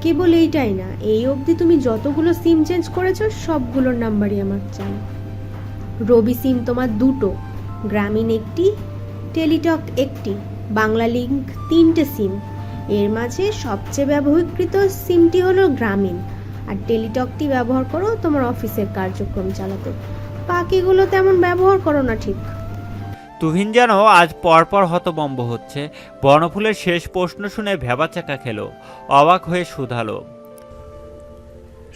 কেবল এইটাই না, এই অবধি তুমি যতগুলো সিম চেঞ্জ করেছো সবগুলোর নাম্বারই আমার জানা। রবি সিম তোমার দুটো, গ্রামীণ একটি, টেলিটক একটি, বাংলা লিংক তিনটে সিম। এর মাঝে সবচেয়ে ব্যবহৃত সিমটি হলো গ্রামীণ, আর টেলিটকটি ব্যবহার করো তোমার অফিসের কার্যক্রম চালাতে। বাকিগুলো তেমন ব্যবহার করো না ঠিক। তুহিন যেন আজ পরপর হতবম্ব হচ্ছে। বনফুলের শেষ প্রশ্ন শুনে ভ্যাবাচাকা খেলো, অবাক হয়ে শুধালো,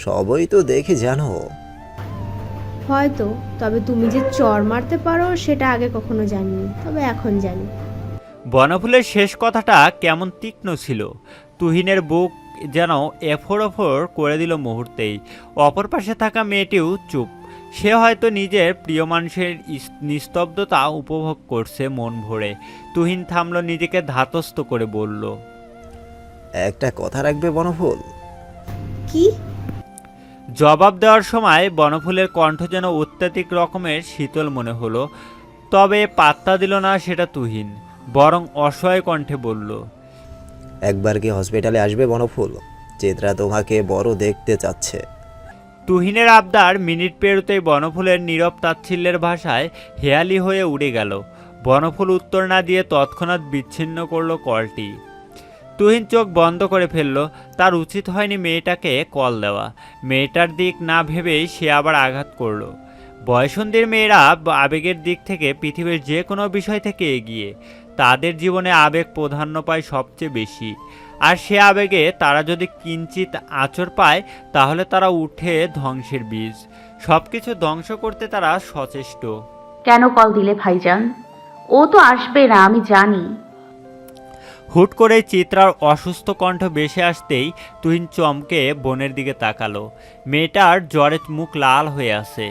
সবই তো দেখে জানো। হয়তো, তবে তুমি যে চর মারতে পারো সেটা আগে কখনো জানিনি, তবে এখন জানি। বনফুলের শেষ কথাটা কেমন তীক্ষ্ণ ছিল। তুহিনের বুক যেন এফোর ওফোর করে দিল মুহূর্তেই। অপর পাশে থাকা মেয়েটিও চুপ। সে হয়তো নিজের প্রিয় মানুষের নিস্তব্ধতা উপভোগ করছে মন ভরে। তুহিন থামল, নিজেকে ধাতস্থ করে বলল, একটা কথা রাখবে বনফুল? কি? জবাব দেওয়ার সময় বনফুলের কণ্ঠ যেন অত্যাধিক রকমের শীতল মনে হলো। তবে পাত্তা দিল না সেটা তুহিন, বরং অসহায় কণ্ঠে বলল, একবার কি হসপিটালে আসবে বনফুল? চিত্রা তোমাকে বড় দেখতে চাচ্ছে। তুহিনের আবদার মিনিট পেরোতেই বনফুলের নীরব তাচ্ছিল্যের ভাষায় হেয়ালি হয়ে উড়ে গেল। বনফুল উত্তর না দিয়ে তৎক্ষণাৎ বিচ্ছিন্ন করলো কলটি। তুহিন চোখ বন্ধ করে ফেলল। তার উচিত হয়নি মেয়েটাকে কল দেওয়া। মেয়েটার দিক না ভেবেই সে আবার আঘাত করল। বয়সন্ধির মেয়েরা আবেগের দিক থেকে পৃথিবীর যে কোনো বিষয় থেকে এগিয়ে। তাদের জীবনে আবেগ প্রাধান্য পায় সবচেয়ে বেশি। আর সে আবেগে তারা যদি কিঞ্চিত আঁচড় পায়, তাহলে তারা উঠে ধ্বংসের বীজ। সব কিছু ধ্বংস করতে তারা সচেষ্ট। কেন কল দিলে ভাইজান? ও তো আসবে না, আমি জানি। হুট করে চিত্রার অসুস্থ কণ্ঠ ভেসে আসতেই তুহিন চমকে বোনের দিকে তাকালো। মেয়েটার জ্বরে মুখ লাল হয়ে আছে,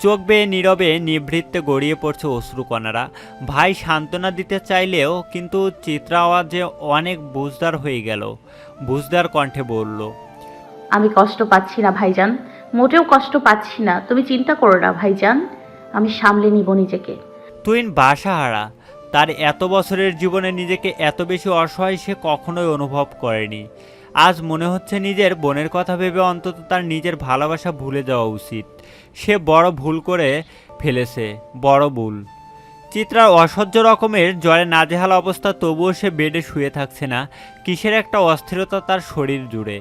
চোখ বেয়ে নীরবে নিভৃত্তে গড়িয়ে পড়ছে অশ্রুকণারা। ভাই সান্ত্বনা দিতে চাইলেও কিন্তু চিত্রা আওয়াজে অনেক বুঝদার হয়ে গেল। বুঝদার কণ্ঠে বলল, আমি কষ্ট পাচ্ছি না ভাইজান, মোটেও কষ্ট পাচ্ছি না। তুমি চিন্তা করো না ভাইজান, আমি সামলে নিব নিজেকে। তুহিন বাসাহারা। তার এত বছরের জীবনে নিজেকে এত বেশি অসহায় সে কখনোই অনুভব করেনি। আজ মনে হচ্ছে নিজের বোনের কথা ভেবে অন্তত তার নিজের ভালোবাসা ভুলে যাওয়া উচিত। সে বড় ভুল করে ফেলেছে, বড় ভুল। চিত্রার অসহ্য রকমের জ্বরে নাজেহাল অবস্থা, তবুও সে বেডে শুয়ে থাকছে না। কিসের একটা অস্থিরতা তার শরীর জুড়ে।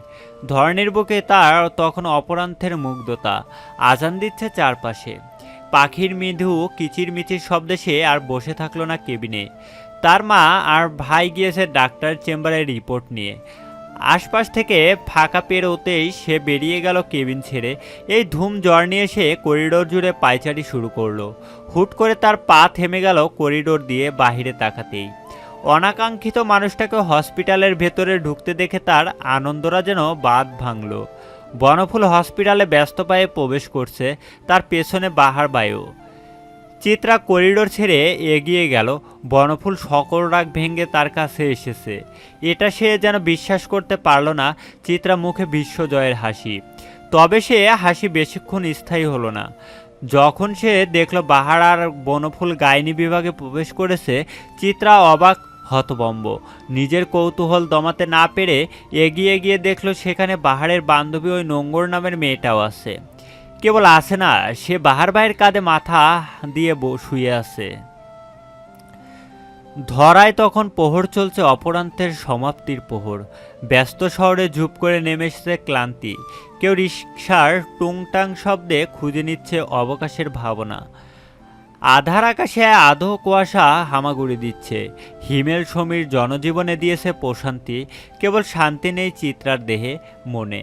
ধরনের বুকে তার তখন অপরান্তের মুগ্ধতা। আজান দিচ্ছে চারপাশে। পাখির মৃদু কিচিরমিচির শব্দে সে আর বসে থাকলো না কেবিনে। তার মা আর ভাই গিয়েছে ডাক্তার চেম্বারে রিপোর্ট নিয়ে। আশপাশ থেকে ফাঁকা পেরোতেই সে বেরিয়ে গেল কেবিন ছেড়ে। এই ধুম জ্বর নিয়ে সে করিডোর জুড়ে পায়চারি শুরু করলো। হুট করে তার পা থেমে গেল করিডোর দিয়ে বাহিরে তাকাতেই। অনাকাঙ্ক্ষিত মানুষটাকে হসপিটালের ভেতরে ঢুকতে দেখে তার আনন্দরা যেন বাঁধ ভাঙল। বনফুল হসপিটালে ব্যস্ত পায়ে প্রবেশ করছে, তার পেছনে বাহার বায়ু। চিত্রা করিডোর ছেড়ে এগিয়ে গেল। বনফুল সকল রাগ ভেঙে তার কাছে এসেছে। এটা সে যেন বিশ্বাস করতে পারল না। চিত্রা মুখে বিশ্বজয়ের হাসি। তবে সে হাসি বেশিক্ষণ স্থায়ী হলো না। যখন সে দেখল বাহার আর বনফুল গাইনি বিভাগে প্রবেশ করেছে, চিত্রা অবাক, হতভম্ব। নিজের কৌতূহল দমাতে না পেরে এগিয়ে গিয়ে দেখল সেখানে বাহারের বান্ধবী ওই নোঙ্গর নামের মেয়েটাও আছে। কেবল আছে না, সে বাহার ভাইয়ের কাঁধে মাথা দিয়ে শুয়ে আছে। ধরায় তখন প্রহর চলছে, অপরান্তের সমাপ্তির প্রহর। ব্যস্ত শহরে ঝুপ করে নেমে এসেছে ক্লান্তি। কেউ রিকশার টুংটাং শব্দে খুঁজে নিচ্ছে অবকাশের ভাবনা। আধার আকাশে আধো কুয়াশা হামাগুড়ি দিচ্ছে। হিমেল সমীর জনজীবনে দিয়েছে প্রশান্তি, কেবল শান্তি নেই চিত্রার দেহে মনে।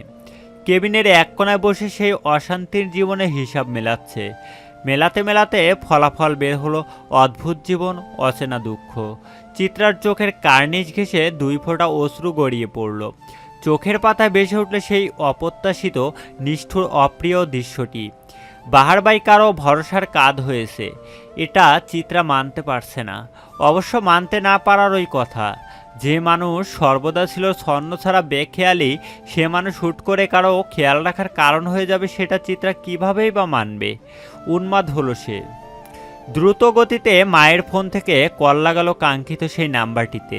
কেবিনের এক কোণায় বসে সেই অশান্তির জীবনে হিসাব মেলাচ্ছে। মেলাতে মেলাতে ফলাফল বের হলো অদ্ভুত জীবন, অচেনা দুঃখ। চিত্রার চোখের কার্নিশ ঘেঁষে দুই ফোঁটা অশ্রু গড়িয়ে পড়ল। চোখের পাতায় ভেসে উঠল সেই অপ্রত্যাশিত নিষ্ঠুর অপ্রিয় দৃশ্যটি। বাহারবাই কারো ভরসার কাঁধ হয়েছে, এটা চিত্রা মানতে পারছে না। অবশ্য মানতে না পারারই কথা। যে মানুষ সর্বদা ছিল ছন্ন ছাড়া বেখেয়ালি, সে মানুষ হুট করে কারো খেয়াল রাখার কারণ হয়ে যাবে, সেটা চিত্রা কীভাবেই বা মানবে। উন্মাদ হলো সে। দ্রুত গতিতে মায়ের ফোন থেকে কল লাগালো কাঙ্ক্ষিত সেই নাম্বারটিতে।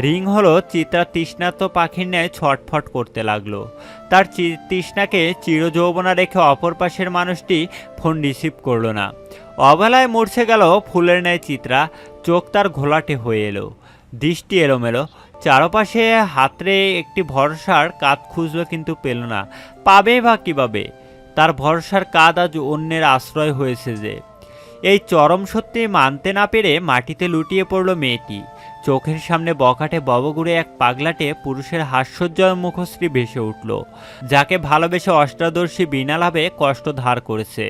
রিং হলো। চিত্রা তৃষ্ণার্ত পাখির ন্যায় ছটফট করতে লাগলো। তার তৃষ্ণাকে চিরযৌবনা রেখে অপর পাশের মানুষটি ফোন রিসিভ করলো না। অবহেলায় মূর্ছে গেল ফুলের ন্যায় চিত্রা। চোখ তার ঘোলাটে হয়ে এলো, দৃষ্টি এলোমেলো। চারপাশে হাতড়ে একটি ভরসার কাঁধ খুঁজলো, কিন্তু পেল না। পাবে বা কীভাবে? তার ভরসার কাঁধ আজ অন্যের আশ্রয় হয়েছে যে। এই চরম সত্যি মানতে না পেরে মাটিতে লুটিয়ে পড়ল মেয়েটি। চোখের সামনে বখাটে ববগুড়ে এক পাগলাটে পুরুষের হাস্যোজ্জ্বল মুখশ্রী ভেসে উঠল, যাকে ভালোবেসে অষ্টাদর্শী বিনা লাভে কষ্ট ধার করেছে।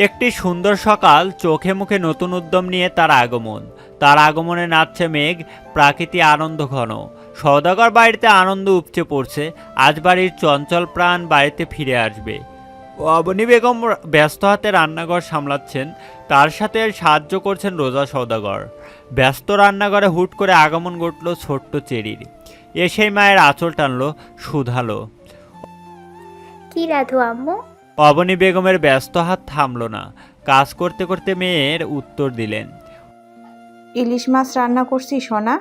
একটি সুন্দর সকাল, চোখে মুখে নতুন উদ্যম নিয়ে তার আগমন। তার আগমনে নাচছে মেঘ, প্রাকৃতিক আনন্দ ঘন। সওদাগর বাড়িতে আনন্দ উপচে পড়ছে। আজ বাড়ির চঞ্চল প্রাণ বাড়িতে ফিরে আসবে। অবনী বেগম ব্যস্ত হাতে রান্নাঘর সামলাচ্ছেন, তার সাথে সাহায্য করছেন রোজা সওদাগর। ব্যস্ত রান্নাঘরে হুট করে আগমন ঘটল ছোট্ট চেরির। এসেই মায়ের আঁচল টানলো, শুধালো। কি রাধু আম্মু? অবনী বেগমের ব্যস্ত হাত থামল না। কাজ করতে করতে মেয়ের উত্তর দিলেন। ইলিশ মাছ রান্না করছি সোনা,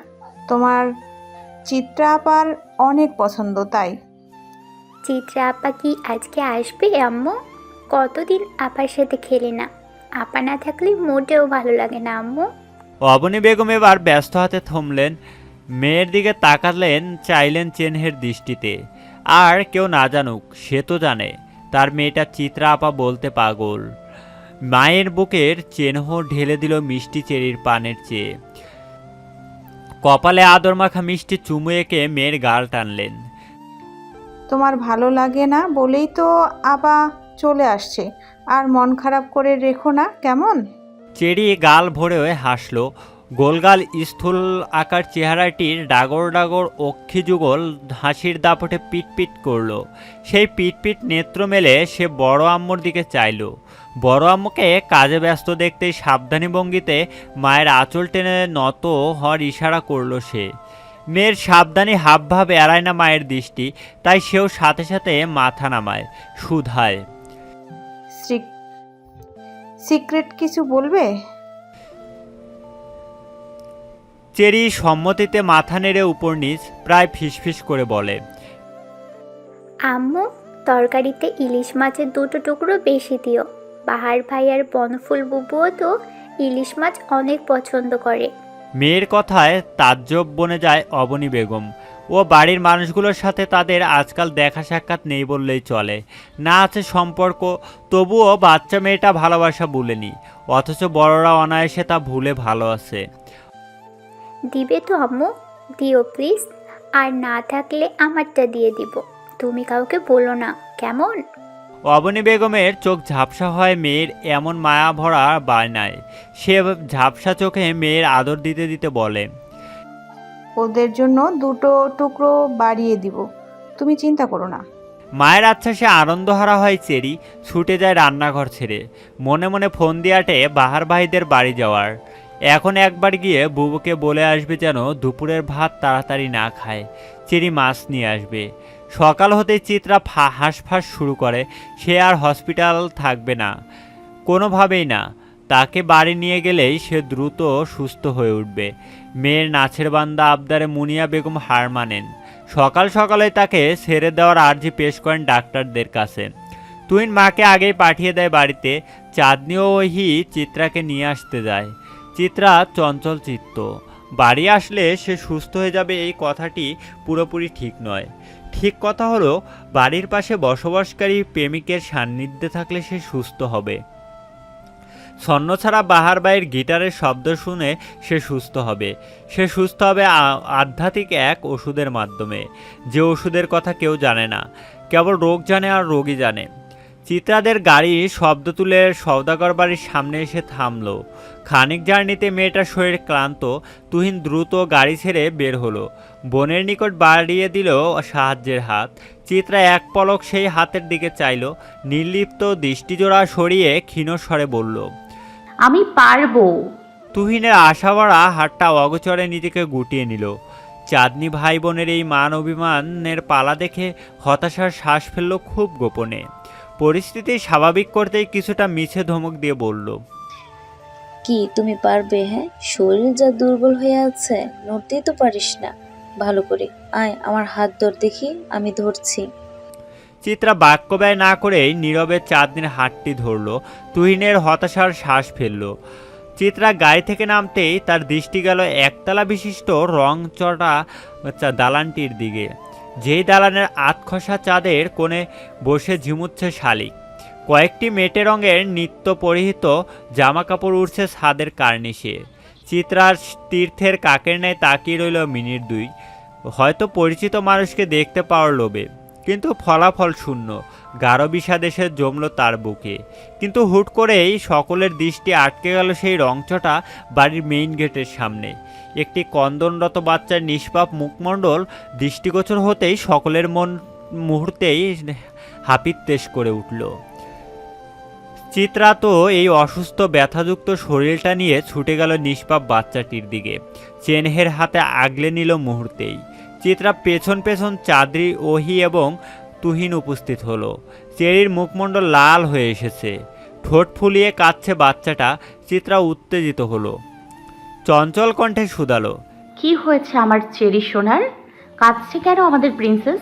তোমার চিত্রা আপার অনেক পছন্দ তাই। চিত্রা আপা কি আজকে আসবে আম্মু? কতদিন আপার সাথে খেলি না, আপা না থাকলে মোটেও ভালো লাগে না আম্মু। অবনী বেগম এবার ব্যস্ত হাতে থমলেন, মেয়ের দিকে তাকালেন, চাইলেন চেনহের দৃষ্টিতে। আর কেউ না জানুক, সে তো জানে তার মেয়েটা চিত্রা আপা বলতে পাগল। মায়ের বুকের চেনহ ঢেলে দিল মিষ্টি চেরির পানের চেয়ে। কপালে আদর মাখা মিষ্টি চুমু এঁকে মেয়ের গাল টানলেন। তোমার ভালো লাগে না বলেই তো আপা চলে আসছে, আর মন খারাপ করে রেখো না কেমন। চেরি গাল ভরে হাসলো। গোলগাল স্থূল আকার চেহারাটির ডাগর ডাগর অক্ষিযুগল হাসির দাপটে পিটপিট করলো। সেই পিটপিট নেত্র মেলে সে বড় আম্মুর দিকে চাইল। বড় আম্মুকে কাজে ব্যস্ত দেখতেই সাবধানী ভঙ্গিতে মায়ের আঁচল টেনে নত হওয়ার ইশারা করলো সে। মেয়ের সাবধানী হাবভাব এড়ায় না মায়ের দৃষ্টি, তাই সেও সাথে সাথে মাথা নামায়, শুধায়। সিক্রেট কিছু বলবে? চেরি সম্মতিতে মাথা নেড়ে উপর নিচ প্রায় ফিসফিস করে বলে। আম্মু, তরকারিতে ইলিশ মাছের 2টো টুকরো বেশি দিও। বাহার ভাই আর বনফুল বুবুও তো ইলিশ মাছ অনেক পছন্দ করে। মেয়ের কথায় তাজ্জব বনে যায় অবনী বেগম। ও বাড়ির মানুষগুলোর সাথে তাদের আজকাল দেখা সাক্ষাৎ নেই বললেই চলে, না আছে সম্পর্ক, তবুও বাচ্চা মেয়েটা ভালোবাসা ভুলেনি, অথচ বড়রা অনায়াসে তা ভুলে ভালো আছে। দিবে তো আম্মু? দিও প্লিজ। আর না থাকলে আমারটা দিয়ে দিব, তুমি কাউকে বলো না কেমন। অবনী বেগমের চোখ ঝাপসা হয় মেয়ের এমন মায়া ভরা বায়নায়। সে ঝাপসা চোখে মেয়ের আদর দিতে দিতে বলে। ওদের জন্য 2টো টুকরো বাড়িয়ে দিব, তুমি চিন্তা করো না। মায়ের আচ্ছাসে আনন্দহারা হয় চেরি, ছুটে যায় রান্নাঘর ছেড়ে। মনে মনে ফোন দিয়ে আটে বাহার ভাইদের বাড়ি যাওয়ার। এখন একবার গিয়ে বুবুকে বলে আসবে যেন দুপুরের ভাত তাড়াতাড়ি না খায়, চেরি মাছ নিয়ে আসবে। সকাল হতেই চিত্রা হাঁসফাঁস শুরু করে। সে আর হসপিটাল থাকবে না, কোনোভাবেই না। তাকে বাড়ি নিয়ে গেলেই সে দ্রুত সুস্থ হয়ে উঠবে। মেয়ের নাচের বান্দা আবদারে মুনিয়া বেগম হার মানেন। সকাল সকালে তাকে ছেড়ে দেওয়ার আর্জি পেশ করেন ডাক্তারদের কাছে। তুহিন মাকে আগেই পাঠিয়ে দেয় বাড়িতে। চাঁদনি ও ওহি চিত্রাকে নিয়ে আসতে যায়। চিত্রা চঞ্চল চিত্ত, বাড়ি আসলে সে সুস্থ হয়ে যাবে এই কথাটি পুরোপুরি ঠিক নয়। ঠিক কথা হলো, বাড়ির পাশে বসবাসকারী প্রেমিকের সান্নিধ্যে থাকলে সে সুস্থ হবে। ছন্ন ছাড়া বাহার বাইয়ের গিটারের শব্দ শুনে সে সুস্থ হবে। সে সুস্থ হবে আধ্যাত্মিক এক ওষুধের মাধ্যমে, যে ওষুধের কথা কেউ জানে না, কেবল রোগ জানে আর রোগী জানে। চিত্রাদের গাড়ি শব্দ তুলে সওদাগর বাড়ির সামনে এসে থামলো। খানিক জার্নিতে মেয়েটার শরীর ক্লান্ত। তুহিন দ্রুত গাড়ি ছেড়ে বের হলো। বোনের নিকট বাড়িয়ে দিল সাহায্যের হাত। চিত্রা এক পলক সেই হাতের দিকে চাইল, নির্লিপ্ত দৃষ্টিজোড়া সরিয়ে ক্ষীণ স্বরে বলল, আমি পারবো। তুহিনের আশাভরা হাতটা অগোচরে নিজেকে গুটিয়ে নিল। চাঁদনি ভাই বোনের এই মান অভিমানের পালা দেখে হতাশার শ্বাস ফেলল খুব গোপনে। পরিস্থিতি স্বাভাবিক করতেই কিছুটা মিছে ধমক দিয়ে বলল, কি তুমি পারবে? হ্যাঁ, শরীর যা দুর্বল হয়ে আছে, নড়তেই তো পারিস না ভালো করে। আয় আমার হাত ধর দেখি, আমি ধরছি। চিত্রা বাক্য ব্যয় না করেই নীরবে চাঁদনির হাতটি ধরল। তুহিনের হতাশার শ্বাস ফেলল। চিত্রা গাড়ি থেকে নামতেই তার দৃষ্টি গেল একতলা বিশিষ্ট রংচটা দালানটির দিকে। যেই দালানের আতখসা চাঁদের কোণে বসে ঝিমুচ্ছে শালিক। কয়েকটি মেটে রঙের নিত্য পরিহিত জামা কাপড় উঠছে ছাদের কার্নিশে। চিত্রার তীর্থের কাকের ন্যায় তাকিয়ে রইল মিনিট দুই, হয়তো পরিচিত মানুষকে দেখতে পাওয়ার লোভে। কিন্তু ফলাফল শূন্য। গাঢ় বিষাদ এসে জমল তার বুকে। কিন্তু হুট করেই সকলের দৃষ্টি আটকে গেল সেই রংচটা বাড়ির মেইন গেটের সামনে। একটি কন্দনরত বাচ্চার নিষ্পাপ মুখমণ্ডল দৃষ্টিগোচর হতেই সকলের মন মুহূর্তেই হাপিত্তেশ করে উঠল। চিত্রা তো এই অসুস্থ ব্যথাযুক্ত শরীরটা নিয়ে ছুটে গেল নিষ্পাপ বাচ্চাটির দিকে। চেনহের হাতে আগলে নিল মুহূর্তেই। চিত্রা পেছন পেছন চাঁদনি, ওহি এবং তুহিন উপস্থিত হলো। চেরির মুখমণ্ডল লাল হয়ে এসেছে, ঠোঁট ফুলিয়ে কাঁদছে বাচ্চাটা। চিত্রা উত্তেজিত হলো, চঞ্চল কণ্ঠে শুধালো, কি হয়েছে আমার চেরি সোনার? কাঁদছে কেন আমাদের প্রিন্সেস?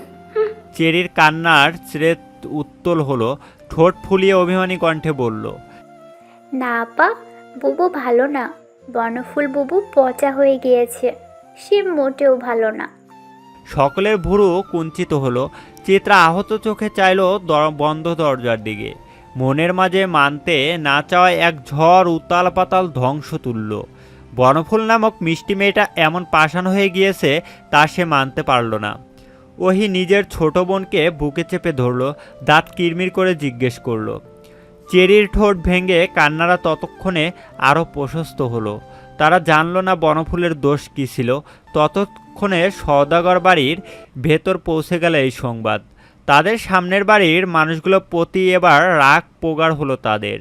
চেরির কান্নার স্রেত উত্তল হলো, ঠোঁট ফুলিয়ে অভিমানী কণ্ঠে বলল, না আপা, বুবু ভালো না। বনফুল বুবু পচা হয়ে গিয়েছে, সে মোটেও ভালো না। সকলের ভুরু কুঞ্চিত হলো। চিত্রা আহত চোখে চাইল বন্ধ দরজার দিকে। মনের মাঝে মানতে না চাওয়ায় এক ঝড় উতাল পাতাল ধ্বংস তুলল। বনফুল নামক মিষ্টি মেয়েটা এমন পাষাণ হয়ে গিয়েছে তা সে মানতে পারল না। ওহি নিজের ছোট বোনকে বুকে চেপে ধরল, দাঁত কিরমির করে জিজ্ঞেস করল। চেরির ঠোঁট ভেঙে কান্নারা ততক্ষণে আরও প্রশস্ত হলো। তারা জানল না বনফুলের দোষ কী ছিল। ততক্ষণে সওদাগর বাড়ির ভেতর পৌঁছে গেল এই সংবাদ। তাদের সামনের বাড়ির মানুষগুলো প্রতি এবার রাগ পোগার হলো তাদের।